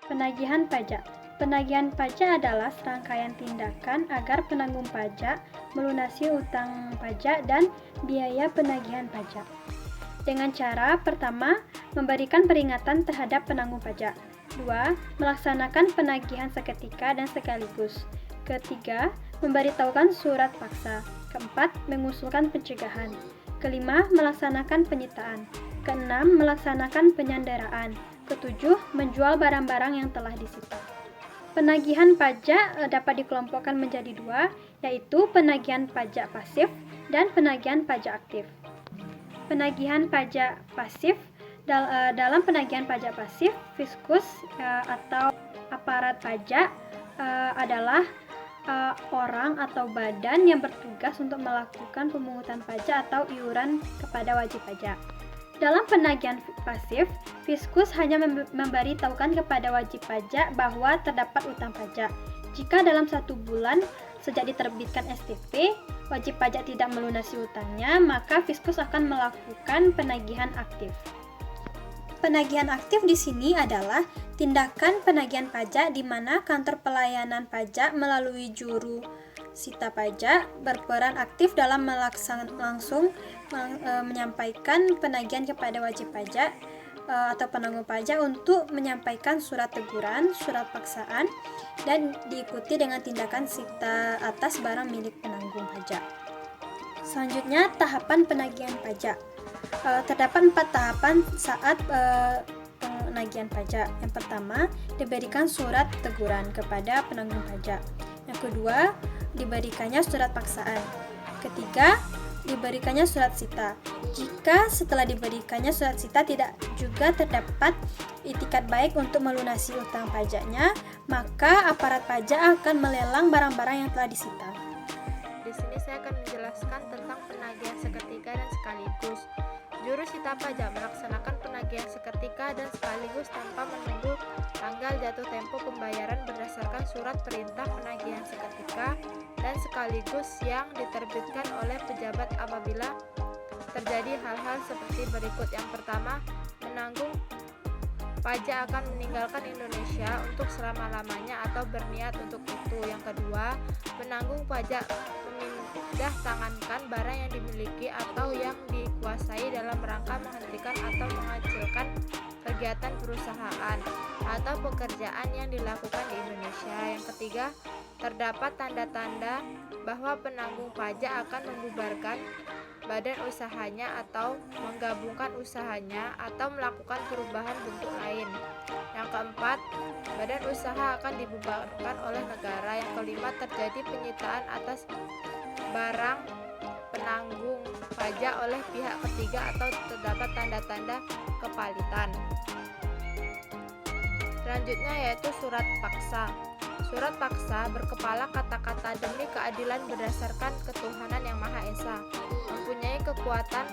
Penagihan pajak. Penagihan pajak adalah serangkaian tindakan agar penanggung pajak melunasi utang pajak dan biaya penagihan pajak. Dengan cara pertama, memberikan peringatan terhadap penanggung pajak. 2. Melaksanakan penagihan seketika dan sekaligus. Ketiga, memberitahukan surat paksa. Keempat, mengusulkan pencegahan. Kelima, melaksanakan penyitaan. Keenam, melaksanakan penyanderaan. Ketujuh, menjual barang-barang yang telah disita. Penagihan pajak dapat dikelompokkan menjadi dua, yaitu penagihan pajak pasif dan penagihan pajak aktif. Penagihan pajak pasif, dalam penagihan pajak pasif, fiskus atau aparat pajak adalah orang atau badan yang bertugas untuk melakukan pemungutan pajak atau iuran kepada wajib pajak. Dalam penagihan pasif, fiskus hanya memberitahukan kepada wajib pajak bahwa terdapat utang pajak. Jika dalam 1 bulan sejak diterbitkan STP, wajib pajak tidak melunasi utangnya, maka fiskus akan melakukan penagihan aktif. Penagihan aktif di sini adalah tindakan penagihan pajak di mana kantor pelayanan pajak melalui juru sita pajak berperan aktif dalam menyampaikan penagihan kepada wajib pajak atau penanggung pajak untuk menyampaikan surat teguran, surat paksaan, dan diikuti dengan tindakan sita atas barang milik penanggung pajak. Selanjutnya, tahapan penagihan pajak. Terdapat 4 tahapan saat penagihan pajak. Yang pertama, diberikan surat teguran kepada penanggung pajak. Yang kedua, diberikannya surat paksaan. Ketiga, diberikannya surat sita. Jika setelah diberikannya surat sita tidak juga terdapat itikat baik untuk melunasi utang pajaknya, maka aparat pajak akan melelang barang-barang yang telah disita. Di sini saya akan menjelaskan tentang penagihan seketika dan sekaligus. Juru sita pajak melaksanakan penagihan seketika dan sekaligus tanpa menunggu tanggal jatuh tempo pembayaran berdasarkan surat perintah penagihan seketika dan sekaligus yang diterbitkan oleh pejabat apabila terjadi hal-hal seperti berikut. Yang pertama, penanggung pajak akan meninggalkan Indonesia untuk selama-lamanya atau berniat untuk itu. Yang kedua, penanggung pajak memindahtangankan barang yang dimiliki atau yang dikuasai dalam rangka menghentikan atau mengecilkan kegiatan perusahaan atau pekerjaan yang dilakukan di Indonesia. Yang ketiga, terdapat tanda-tanda bahwa penanggung pajak akan membubarkan badan usahanya atau menggabungkan usahanya atau melakukan perubahan bentuk lain. Yang keempat, badan usaha akan dibubarkan oleh negara. Yang kelima, terjadi penyitaan atas barang penanggung pajak oleh pihak ketiga atau terdapat tanda-tanda kepalitan. Selanjutnya yaitu surat paksa. Surat paksa berkepala kata-kata demi keadilan berdasarkan ketuhanan yang Maha Esa, mempunyai kekuatan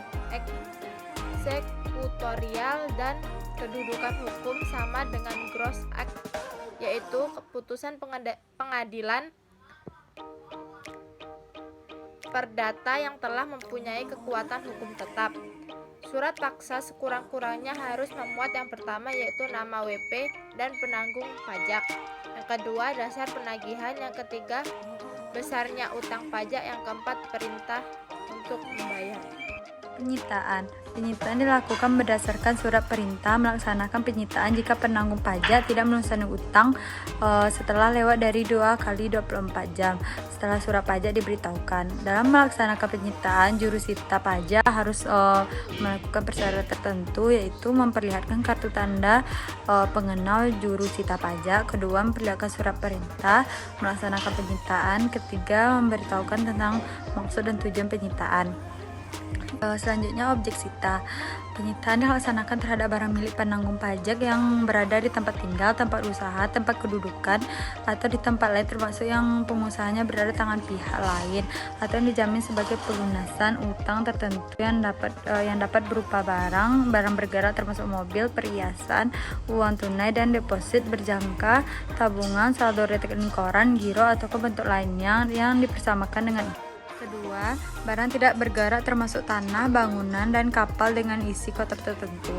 eksekutorial dan kedudukan hukum sama dengan gross act, yaitu keputusan pengadilan perdata yang telah mempunyai kekuatan hukum tetap. Surat paksa sekurang-kurangnya harus memuat yang pertama yaitu nama WP dan penanggung pajak. Yang kedua, dasar penagihan. Yang ketiga, besarnya utang pajak. Yang keempat, perintah untuk membayar. Penyitaan. Penyitaan dilakukan berdasarkan surat perintah melaksanakan penyitaan jika penanggung pajak tidak melunasi utang setelah lewat dari 2 kali 24 jam setelah surat pajak diberitahukan. Dalam melaksanakan penyitaan, juru sita pajak harus melakukan persyaratan tertentu, yaitu memperlihatkan kartu tanda pengenal juru sita pajak. Kedua, memperlihatkan surat perintah melaksanakan penyitaan. Ketiga, memberitahukan tentang maksud dan tujuan penyitaan. Selanjutnya, objek sita. Penyitaan dilaksanakan terhadap barang milik penanggung pajak yang berada di tempat tinggal, tempat usaha, tempat kedudukan, atau di tempat lain termasuk yang pengusahanya berada di tangan pihak lain atau yang dijamin sebagai pelunasan utang tertentu yang dapat berupa barang bergerak termasuk mobil, perhiasan, uang tunai dan deposit berjangka, tabungan, saldo rekening koran, giro atau bentuk lainnya yang dipersamakan dengan. Kedua, barang tidak bergerak termasuk tanah, bangunan, dan kapal dengan isi kotor tertentu.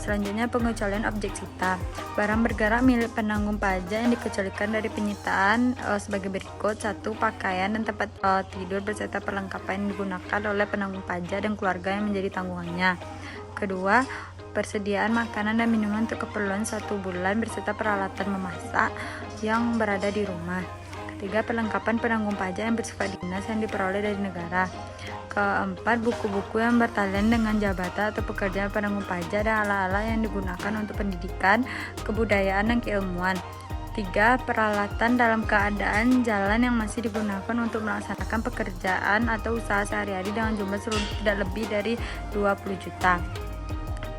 Selanjutnya, pengecualian objek sita. Barang bergerak milik penanggung pajak yang dikecualikan dari penyitaan sebagai berikut. 1. Pakaian dan tempat tidur beserta perlengkapan yang digunakan oleh penanggung pajak dan keluarga yang menjadi tanggungannya. Kedua, persediaan makanan dan minuman untuk keperluan 1 bulan beserta peralatan memasak yang berada di rumah. Ketiga, perlengkapan penanggung pajak yang bersifat dinas yang diperoleh dari negara. Keempat, buku-buku yang bertalian dengan jabatan atau pekerjaan penanggung pajak dan alat-alat yang digunakan untuk pendidikan, kebudayaan, dan keilmuan. 3. Peralatan dalam keadaan jalan yang masih digunakan untuk melaksanakan pekerjaan atau usaha sehari-hari dengan jumlah tidak lebih dari 20 juta.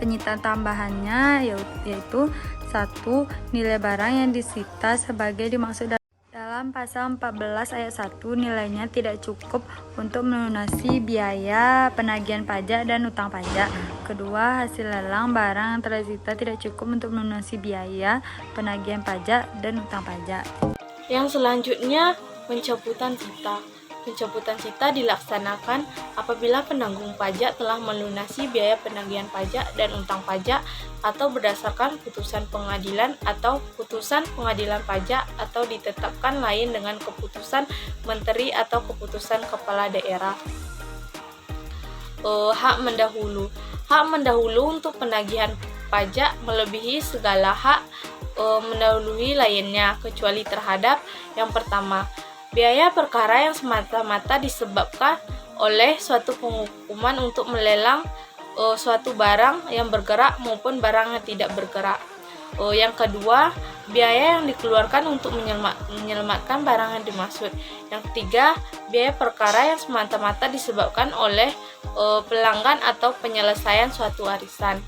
Penyitaan tambahannya yaitu 1. Nilai barang yang disita sebagai dimaksud dalam pasal 14 ayat 1 nilainya tidak cukup untuk melunasi biaya penagihan pajak dan utang pajak. Kedua, hasil lelang barang yang telah disita tidak cukup untuk melunasi biaya penagihan pajak dan utang pajak. Yang selanjutnya, pencabutan sita. Pencabutan sita dilaksanakan apabila penanggung pajak telah melunasi biaya penagihan pajak dan utang pajak atau berdasarkan putusan pengadilan atau putusan pengadilan pajak atau ditetapkan lain dengan keputusan menteri atau keputusan kepala daerah. Hak mendahulu. Hak mendahulu untuk penagihan pajak melebihi segala hak mendahului lainnya kecuali terhadap yang pertama, biaya perkara yang semata-mata disebabkan oleh suatu penghukuman untuk melelang suatu barang yang bergerak maupun barang yang tidak bergerak. Yang kedua, biaya yang dikeluarkan untuk menyelamatkan barang yang dimaksud. Yang ketiga, biaya perkara yang semata-mata disebabkan oleh pelanggan atau penyelesaian suatu arisan.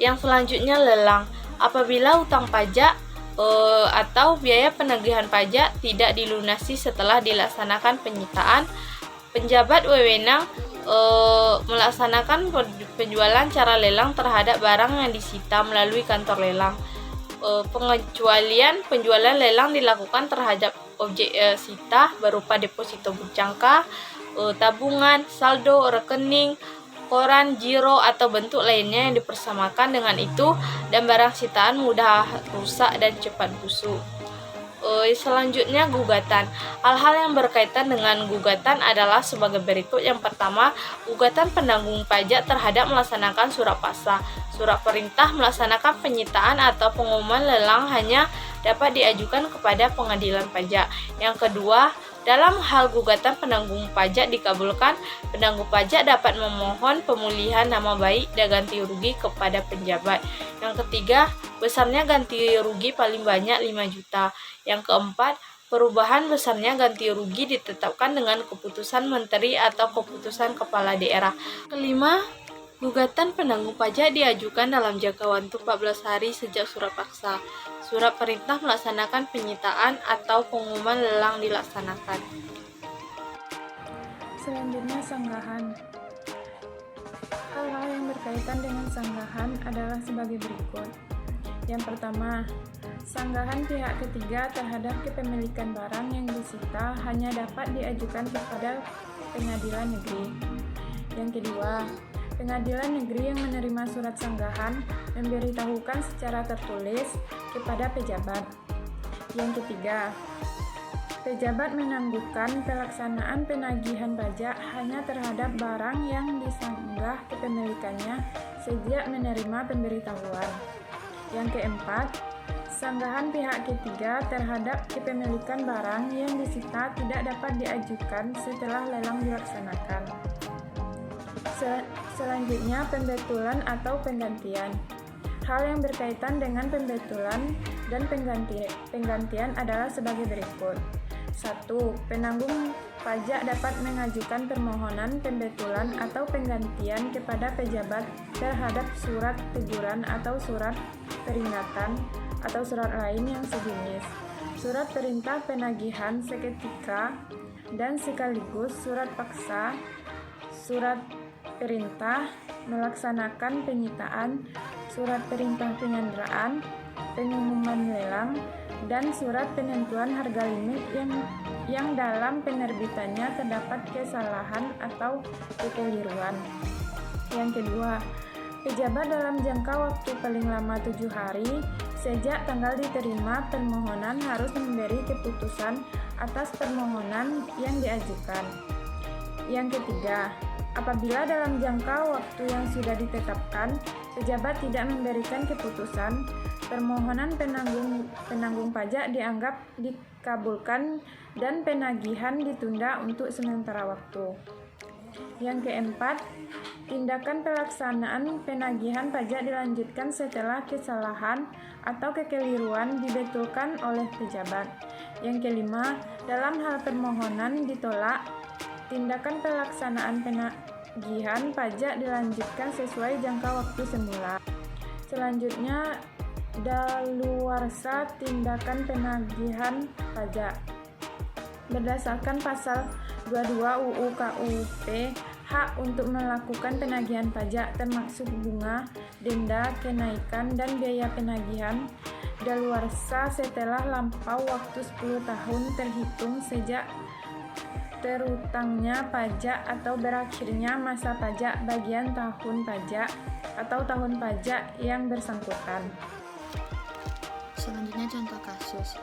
Yang selanjutnya, lelang. Apabila utang pajak atau biaya penagihan pajak tidak dilunasi setelah dilaksanakan penyitaan, penjabat wewenang melaksanakan penjualan cara lelang terhadap barang yang disita melalui kantor lelang. Pengecualian penjualan lelang dilakukan terhadap objek sita berupa deposito berjangka, tabungan, saldo, rekening, koran, giro, atau bentuk lainnya yang dipersamakan dengan itu, dan barang sitaan mudah rusak dan cepat busuk. Selanjutnya, gugatan. Hal-hal yang berkaitan dengan gugatan adalah sebagai berikut. Yang pertama, gugatan penanggung pajak terhadap melaksanakan surat paksa. Surat perintah melaksanakan penyitaan atau pengumuman lelang hanya dapat diajukan kepada pengadilan pajak. Yang kedua, dalam hal gugatan penanggung pajak dikabulkan, penanggung pajak dapat memohon pemulihan nama baik dan ganti rugi kepada penjabat. Yang ketiga, besarnya ganti rugi paling banyak 5 juta. Yang keempat, perubahan besarnya ganti rugi ditetapkan dengan keputusan menteri atau keputusan kepala daerah. Kelima, gugatan penanggung pajak diajukan dalam jangka waktu 14 hari sejak surat paksa. Surat perintah melaksanakan penyitaan atau pengumuman lelang dilaksanakan. Selanjutnya, sanggahan. Hal-hal yang berkaitan dengan sanggahan adalah sebagai berikut. Yang pertama, sanggahan pihak ketiga terhadap kepemilikan barang yang disita hanya dapat diajukan kepada pengadilan negeri. Yang kedua, pengadilan negeri yang menerima surat sanggahan memberitahukan secara tertulis kepada pejabat. Yang ketiga, pejabat menangguhkan pelaksanaan penagihan pajak hanya terhadap barang yang disanggah kepemilikannya sejak menerima pemberitahuan. Yang keempat, sanggahan pihak ketiga terhadap kepemilikan barang yang disita tidak dapat diajukan setelah lelang dilaksanakan. Selanjutnya, pembetulan atau penggantian. Hal yang berkaitan dengan pembetulan dan penggantian adalah sebagai berikut. 1. Penanggung pajak dapat mengajukan permohonan pembetulan atau penggantian kepada pejabat terhadap surat teguran atau surat peringatan atau surat lain yang sejenis, surat perintah penagihan seketika dan sekaligus surat paksa, surat perintah melaksanakan penyitaan, surat perintah penyanderaan, pengumuman lelang, dan surat penentuan harga limit yang yang dalam penerbitannya terdapat kesalahan atau kekeliruan. Yang kedua, pejabat dalam jangka waktu paling lama 7 hari sejak tanggal diterima permohonan harus memberi keputusan atas permohonan yang diajukan. Yang ketiga, apabila dalam jangka waktu yang sudah ditetapkan, pejabat tidak memberikan keputusan, permohonan penanggung pajak dianggap dikabulkan dan penagihan ditunda untuk sementara waktu. Yang keempat, tindakan pelaksanaan penagihan pajak dilanjutkan setelah kesalahan atau kekeliruan dibetulkan oleh pejabat. Yang kelima, dalam hal permohonan ditolak, tindakan pelaksanaan penagihan pajak dilanjutkan sesuai jangka waktu semula. Selanjutnya, daluarsa tindakan penagihan pajak. Berdasarkan pasal 22 UU KUP, hak untuk melakukan penagihan pajak termasuk bunga, denda, kenaikan, dan biaya penagihan daluarsa setelah lampau waktu 10 tahun terhitung sejak terutangnya pajak atau berakhirnya masa pajak bagian tahun pajak atau tahun pajak yang bersangkutan. Selanjutnya contoh kasus.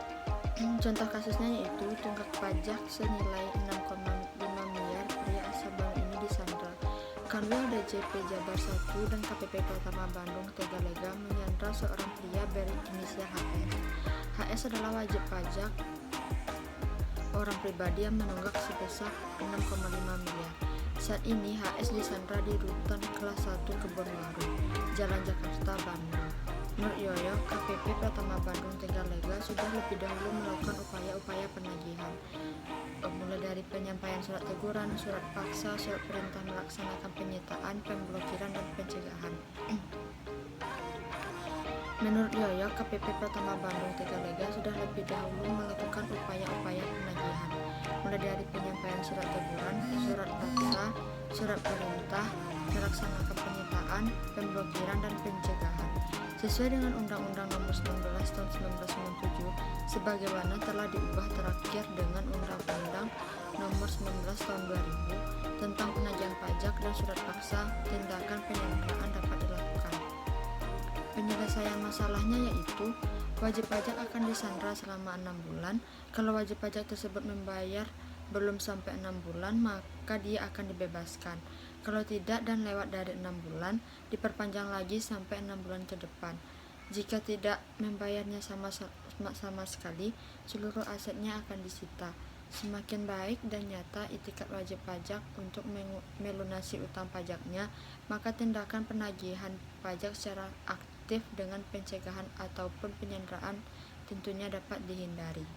Contoh kasusnya yaitu tunggak pajak senilai 6,5 miliar pria asal Bandung ini disandra. Kanwil DJP Jabar 1 dan KPP Pratama Bandung Tegalega menyandra seorang pria berinisial HS. HS adalah wajib pajak orang pribadi yang menunggak sebesar 6,5 miliar. Saat ini HS disandra di rutan kelas 1 Kebonwaru, Jalan Jakarta, Bandung. Menurut Yoyo, KPP Pratama Bandung Tegalega sudah lebih dahulu melakukan upaya-upaya penagihan, mulai dari penyampaian surat teguran, surat paksa, surat perintah melaksanakan penyitaan, pemblokiran, dan pencegahan. Menurut Yoyo, KPP Pratama Bandung Tegalega sudah lebih dahulu melakukan upaya-upaya penagihan, mulai dari penyampaian surat teguran, surat paksa, surat perintah melaksanakan penyitaan, pemblokiran, dan pencegahan. Sesuai dengan Undang-Undang Nomor 19 Tahun 1997 sebagaimana telah diubah terakhir dengan Undang-Undang Nomor 19 Tahun 2000 tentang penagihan pajak dan surat paksa, tindakan penyanderaan dapat dilakukan. Penyelesaian masalahnya yaitu wajib pajak akan disandra selama 6 bulan. Kalau wajib pajak tersebut membayar belum sampai 6 bulan, maka dia akan dibebaskan. Kalau tidak dan lewat dari 6 bulan, diperpanjang lagi sampai 6 bulan ke depan. Jika tidak membayarnya sama sekali, seluruh asetnya akan disita. Semakin baik dan nyata itikat wajib pajak untuk melunasi utang pajaknya, maka tindakan penagihan pajak secara aktif dengan pencegahan ataupun penyanderaan tentunya dapat dihindari.